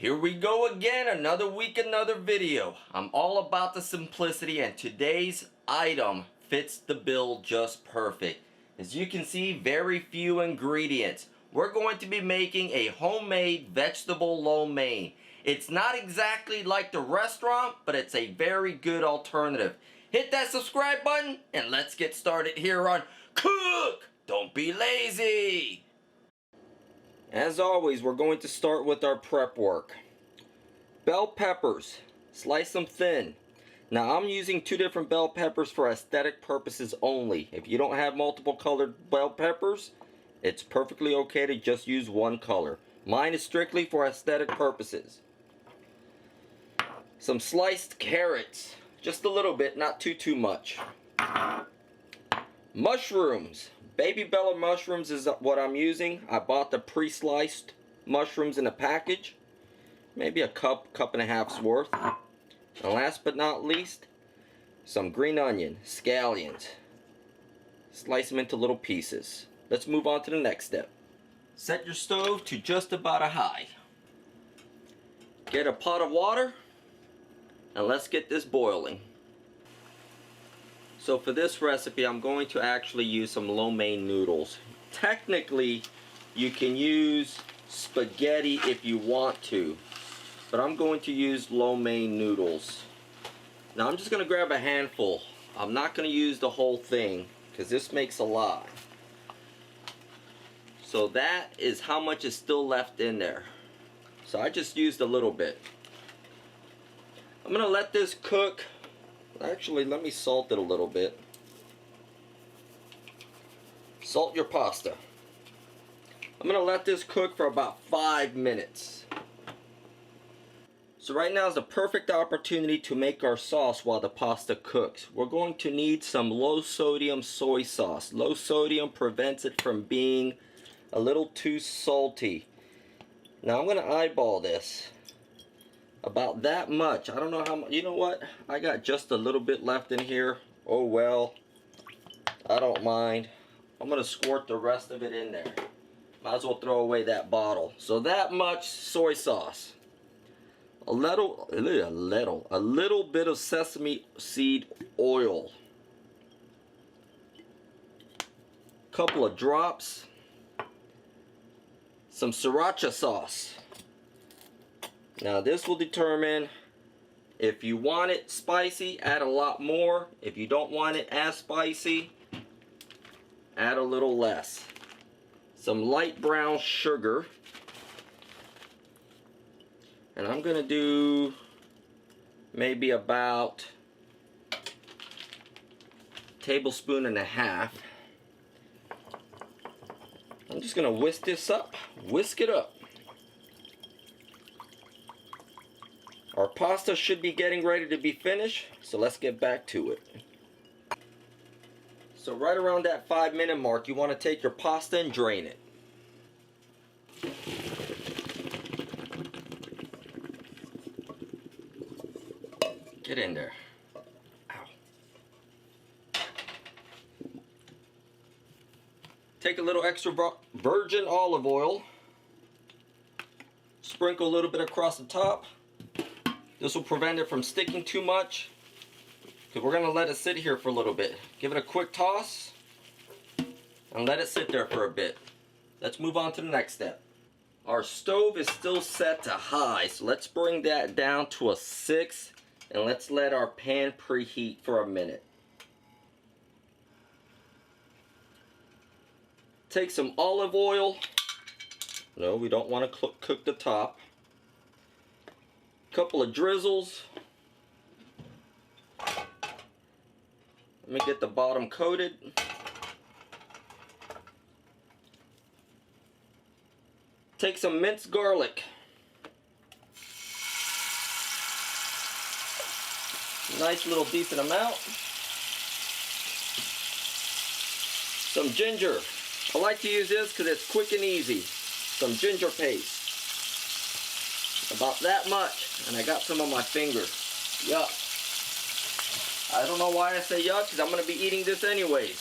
Here we go again, another week, another video. I'm all about the simplicity, and today's item fits the bill just perfect. As you can see, very few ingredients. We're going to be making a homemade vegetable lo mein. It's not exactly like the restaurant, but it's a very good alternative. Hit that subscribe button and let's get started here on Cook! Don't be lazy! As always, we're going to start with our prep work. Bell peppers, slice them thin. Now I'm using two different bell peppers for aesthetic purposes only. If you don't have multiple colored bell peppers, it's perfectly okay to just use one color. Mine is strictly for aesthetic purposes. Some sliced carrots, just a little bit, not too much. Mushrooms. Baby Bella mushrooms is what I'm using. I bought the pre-sliced mushrooms in a package. Maybe a cup and a half's worth. And last but not least, some green onion, scallions. Slice them into little pieces. Let's move on to the next step. Set your stove to just about a high. Get a pot of water, and let's get this boiling. So for this recipe, I'm going to actually use some lo mein noodles. Technically, you can use spaghetti if you want to, but I'm going to use lo mein noodles. Now I'm just going to grab a handful. I'm not going to use the whole thing because this makes a lot. So that is how much is still left in there. So I just used a little bit. I'm going to let this cook. Actually, let me salt it a little bit. Salt your pasta. I'm going to let this cook for about 5 minutes. So right now is the perfect opportunity to make our sauce while the pasta cooks. We're going to need some low sodium soy sauce. Low sodium prevents it from being a little too salty. Now I'm going to eyeball this. About that much. I don't know how much. You know what? I got just a little bit left in here. Oh well. I don't mind. I'm going to squirt the rest of it in there. Might as well throw away that bottle. So that much soy sauce. A little bit of sesame seed oil. Couple of drops. Some sriracha sauce. Now this will determine if you want it spicy, add a lot more. If you don't want it as spicy, add a little less. Some light brown sugar. And I'm going to do maybe about a tablespoon and a half. I'm just going to whisk this up, whisk it up. Our pasta should be getting ready to be finished, so let's get back to it. So right around that 5-minute mark, you want to take your pasta and drain it. Get in there. Ow. Take a little extra virgin olive oil. Sprinkle a little bit across the top. This will prevent it from sticking too much, because we're going to let it sit here for a little bit. Give it a quick toss and let it sit there for a bit. Let's move on to the next step. Our stove is still set to high, so let's bring that down to a 6 and let's let our pan preheat for a minute. Take some olive oil. No, we don't want to cook the top. Couple of drizzles. Let me get the bottom coated. Take some minced garlic. Nice little decent amount. Some ginger. I like to use this because it's quick and easy. Some ginger paste. About that much, and I got some on my fingers. Yuck. I don't know why I say yuck, because I'm going to be eating this anyways.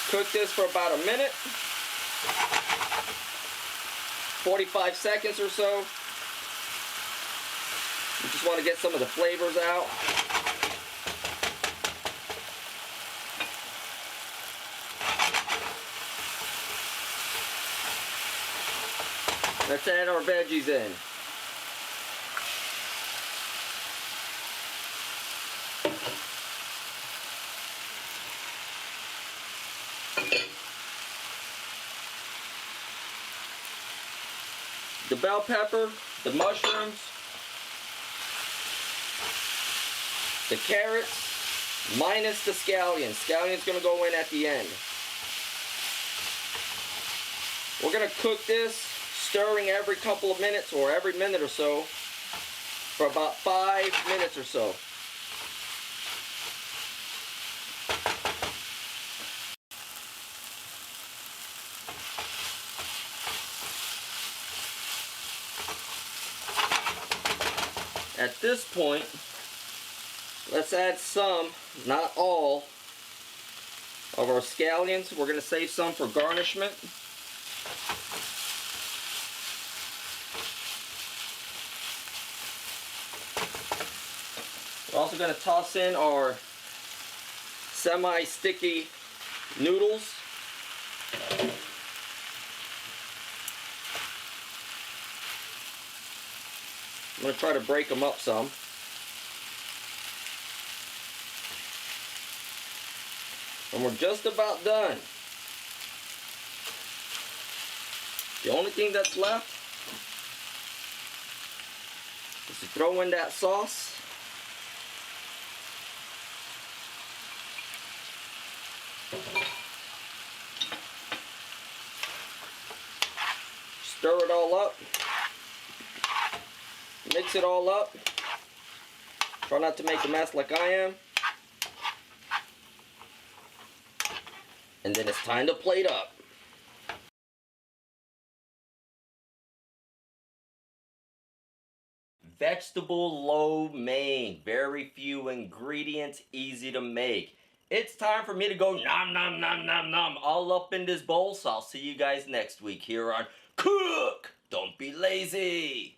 Cook this for about a minute, 45 seconds or so. You just want to get some of the flavors out. Let's add our veggies in. The bell pepper, the mushrooms, the carrots, minus the scallions. Scallions gonna go in at the end. We're gonna cook this, stirring every couple of minutes or every minute or so for about 5 minutes or so. At this point, let's add some, not all, of our scallions. We're going to save some for garnishment. We're also going to toss in our semi-sticky noodles. I'm going to try to break them up some. And we're just about done. The only thing that's left is to throw in that sauce. Stir it all up. Mix it all up. Try not to make a mess like I am. And then it's time to plate up. Vegetable lo mein. Very few ingredients, easy to make. It's time for me to go nom nom nom nom nom all up in this bowl. So I'll see you guys next week here on Cook. Don't be lazy.